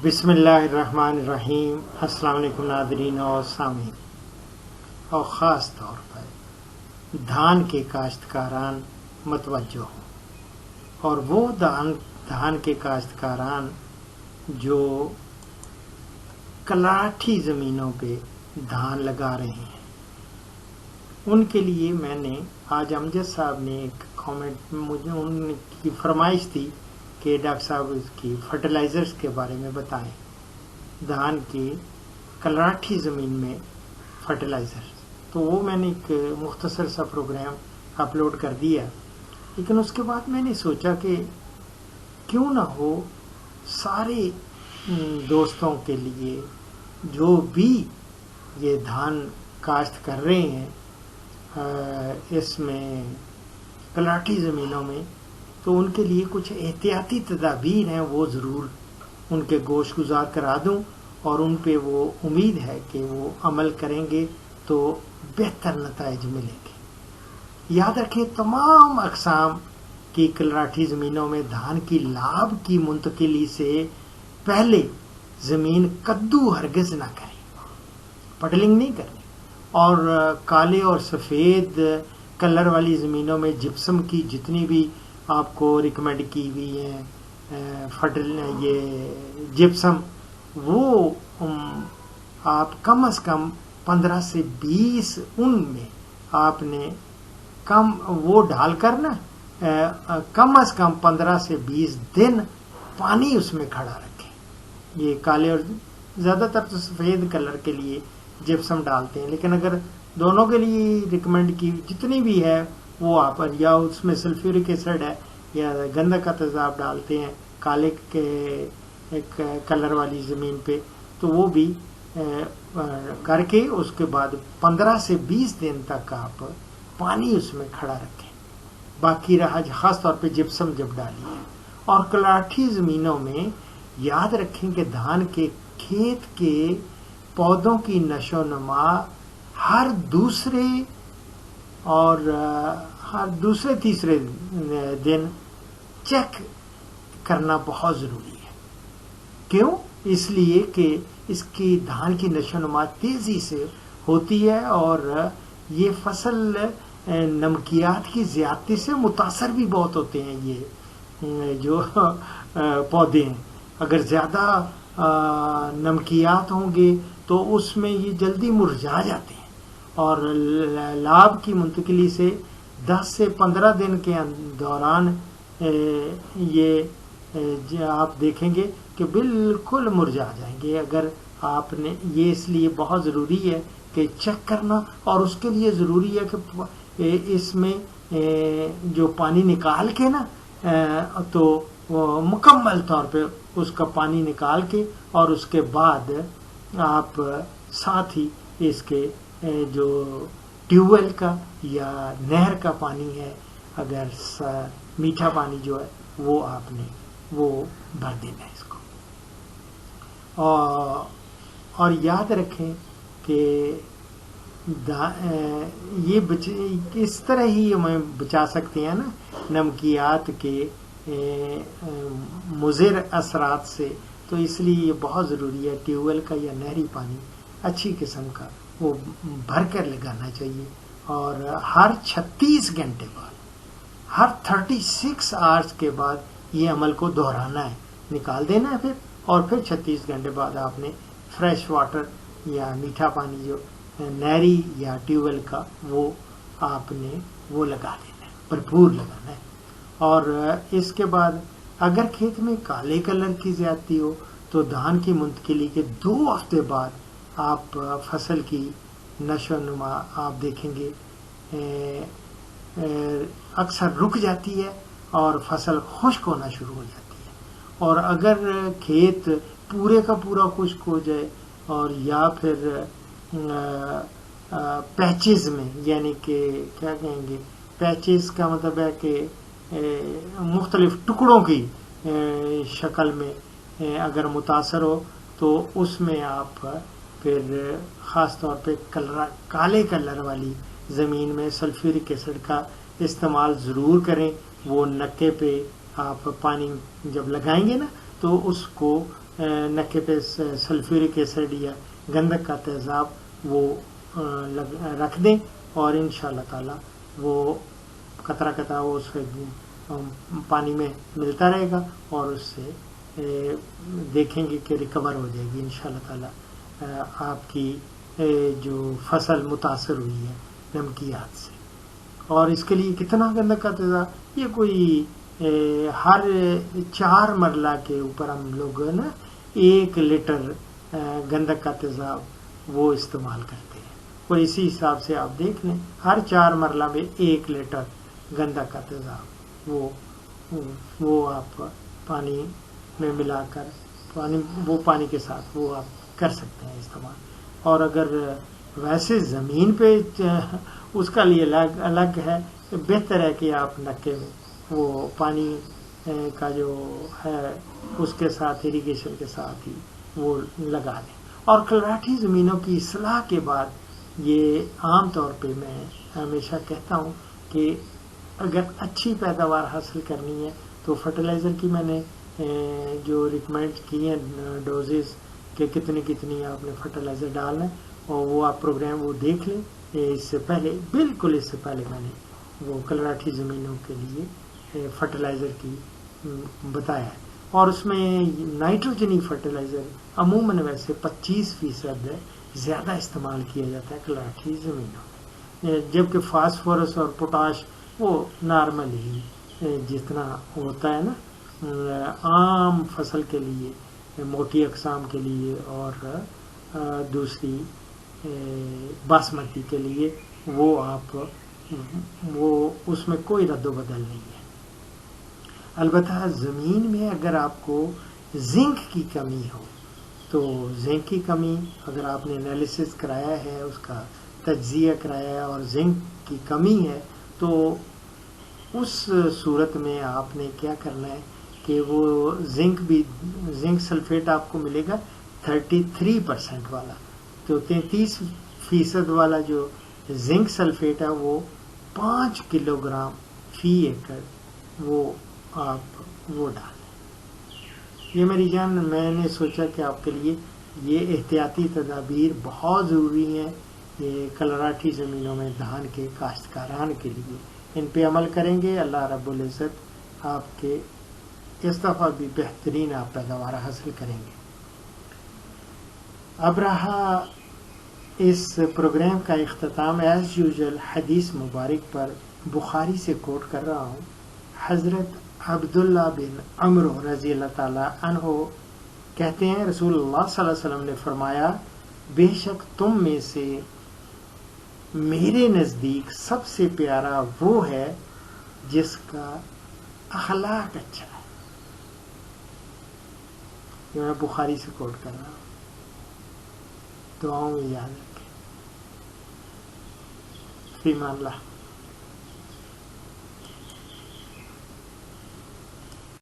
بسم اللہ الرحمن الرحیم۔ السلام علیکم ناظرین اور سامعین، اور خاص طور پر دھان کے کاشتکاران متوجہ ہوں، اور وہ دھان کے کاشتکاران جو کلاٹھی زمینوں پہ دھان لگا رہے ہیں، ان کے لیے میں نے آج امجد صاحب نے ایک کامنٹ، مجھے ان کی فرمائش تھی کہ ڈاکٹر صاحب اس کی فرٹیلائزرز کے بارے میں بتائیں، دھان کی کلاٹھی زمین میں فرٹیلائزر۔ تو وہ میں نے ایک مختصر سا پروگرام اپلوڈ کر دیا، لیکن اس کے بعد میں نے سوچا کہ کیوں نہ ہو سارے دوستوں کے لیے جو بھی یہ دھان کاشت کر رہے ہیں اس میں کلاٹھی زمینوں میں، تو ان کے لیے کچھ احتیاطی تدابیر ہیں، وہ ضرور ان کے گوش گزار کرا دوں، اور ان پہ وہ امید ہے کہ وہ عمل کریں گے تو بہتر نتائج ملیں گے۔ یاد رکھیں، تمام اقسام کی کلاٹھی زمینوں میں دھان کی لاب کی منتقلی سے پہلے زمین کدو ہرگز نہ کریں، پٹلنگ نہیں کرنی، اور کالے اور سفید کلر والی زمینوں میں جپسم کی جتنی بھی آپ کو ریکمینڈ کی ہوئی ہیں یہ جپسم، وہ آپ کم از کم 15 سے 20 ان میں آپ نے کم وہ ڈال کر نا کم از کم 15 سے 20 دن پانی اس میں کھڑا رکھیں۔ یہ کالے اور زیادہ تر تو سفید کلر کے لیے جپسم ڈالتے ہیں، لیکن اگر دونوں کے لیے ریکمینڈ کی جتنی بھی ہے وہ آپ یا اس میں سلفیورک ایسڈ ہے یا گندھک کا تیزاب ڈالتے ہیں کالے کے ایک کلر والی زمین پہ، تو وہ بھی کر کے اس کے بعد 15 سے 20 دن تک آپ پانی اس میں کھڑا رکھیں۔ باقی رہا خاص طور پہ جپسم جب ڈالی ہے، اور کلاٹھی زمینوں میں یاد رکھیں کہ دھان کے کھیت کے پودوں کی نشو و نما ہر دوسرے تیسرے دن چیک کرنا بہت ضروری ہے۔ کیوں؟ اس لیے کہ اس کی دھان کی نشو و نما تیزی سے ہوتی ہے، اور یہ فصل نمکیات کی زیادتی سے متاثر بھی بہت ہوتے ہیں۔ یہ جو پودے ہیں، اگر زیادہ نمکیات ہوں گے تو اس میں یہ جلدی مرجھا جاتے ہیں، اور لاب کی منتقلی سے 10 سے 15 دن کے دوران یہ آپ دیکھیں گے کہ بالکل مرجھا جائیں گے۔ اگر آپ نے یہ، اس لیے بہت ضروری ہے کہ چیک کرنا، اور اس کے لیے ضروری ہے کہ اس میں جو پانی نکال کے نا تو مکمل طور پہ اس کا پانی نکال کے، اور اس کے بعد آپ ساتھ ہی اس کے جو ٹیوب ویل کا یا نہر کا پانی ہے، اگر میٹھا پانی جو ہے وہ آپ نے وہ بھر دینا ہے اس کو۔ اور یاد رکھیں کہ یہ اس طرح ہی ہمیں بچا سکتے ہیں نا نمکیات کے مضر اثرات سے، تو اس لیے یہ بہت ضروری ہے ٹیوب ویل کا یا نہری پانی اچھی قسم کا وہ بھر کر لگانا چاہیے، اور ہر 36 گھنٹے بعد، ہر 36 آورس کے بعد یہ عمل کو دہرانا ہے، نکال دینا ہے پھر، اور پھر 36 گھنٹے بعد آپ نے فریش واٹر یا میٹھا پانی جو نہری یا ٹیوب ویل کا وہ آپ نے وہ لگا دینا ہے، بھرپور لگانا ہے۔ اور اس کے بعد اگر کھیت میں کالے کلر کی زیادتی ہو تو دھان کی منتقلی کے 2 ہفتے بعد آپ فصل کی نشو و نما آپ دیکھیں گے اکثر رک جاتی ہے، اور فصل خشک ہونا شروع ہو جاتی ہے۔ اور اگر کھیت پورے کا پورا خشک ہو جائے، اور یا پھر پیچز میں، یعنی کہ کیا کہیں گے، پیچز کا مطلب ہے کہ مختلف ٹکڑوں کی شکل میں اگر متاثر ہو، تو اس میں آپ پھر خاص طور پہ کالے کلر والی زمین میں سلفیورک ایسڈ کا استعمال ضرور کریں۔ وہ نکے پہ آپ پانی جب لگائیں گے نا تو اس کو نکے پہ سلفیورک ایسڈ یا گندک کا تیزاب وہ رکھ دیں، اور انشاءاللہ تعالی وہ قطرہ قطرہ وہ اس پانی میں ملتا رہے گا، اور اس سے دیکھیں گے کہ ریکور ہو جائے گی انشاءاللہ تعالی آپ کی جو فصل متاثر ہوئی ہے نمکیات سے۔ اور اس کے لیے کتنا گندک کا تیزاب، یہ کوئی ہر 4 مرلہ کے اوپر ہم لوگ نا 1 لیٹر گندک کا تیزاب وہ استعمال کرتے ہیں، اور اسی حساب سے آپ دیکھ لیں ہر 4 مرلہ میں 1 لیٹر گندک کا تیزاب وہ آپ پانی میں ملا کر پانی کے ساتھ وہ آپ کر سکتے ہیں استعمال۔ اور اگر ویسے زمین پہ اس کا لیے الگ ہے، بہتر ہے کہ آپ نکے میں وہ پانی کا جو ہے اس کے ساتھ اریگیشن کے ساتھ ہی وہ لگا دیں۔ اور کلراٹھی زمینوں کی اصلاح کے بعد یہ عام طور پہ میں ہمیشہ کہتا ہوں کہ اگر اچھی پیداوار حاصل کرنی ہے تو فرٹیلائزر کی میں نے جو ریکمینڈ کی ہیں ڈوزز کہ کتنی آپ نے فرٹیلائزر ڈالنا ہے، اور وہ آپ پروگرام وہ دیکھ لیں۔ اس سے پہلے میں نے وہ کلراٹھی زمینوں کے لیے فرٹیلائزر کی بتایا ہے، اور اس میں نائٹروجنی فرٹیلائزر عموماً ویسے 25% زیادہ استعمال کیا جاتا ہے کلراٹھی زمینوں میں، جبکہ فاسفورس اور پوٹاش وہ نارمل ہی جتنا ہوتا ہے نا عام فصل کے لیے، موٹی اقسام کے لیے اور دوسری باسمتی کے لیے وہ اس میں کوئی رد و بدل نہیں ہے۔ البتہ زمین میں اگر آپ کو زنک کی کمی ہو تو زنک کی کمی اگر آپ نے انالیسس کرایا ہے، اس کا تجزیہ کرایا ہے اور زنک کی کمی ہے، تو اس صورت میں آپ نے کیا کرنا ہے کہ وہ زنک سلفیٹ آپ کو ملے گا 33% والا، تو 33% والا جو زنک سلفیٹ ہے وہ 5 کلو گرام فی ایکڑ وہ آپ وہ ڈالیں۔ یہ میری جان، میں نے سوچا کہ آپ کے لیے یہ احتیاطی تدابیر بہت ضروری ہیں، یہ کلراٹھی زمینوں میں دھان کے کاشتکاران کے لیے ان پہ عمل کریں گے، اللہ رب العزت آپ کے اس دفعہ بھی بہترین آپ پیداوار حاصل کریں گے۔ اب رہا اس پروگرام کا اختتام، ایز یوزول حدیث مبارک پر بخاری سے کوٹ کر رہا ہوں۔ حضرت عبداللہ بن عمرو رضی اللہ تعالی عنہ کہتے ہیں رسول اللہ صلی اللہ علیہ وسلم نے فرمایا، بے شک تم میں سے میرے نزدیک سب سے پیارا وہ ہے جس کا اخلاق اچھا ہے۔ یہ میں بخاری سے کوٹ کر رہا ہوں، دعاؤں میں یاد رکھیں۔ فی امان اللہ۔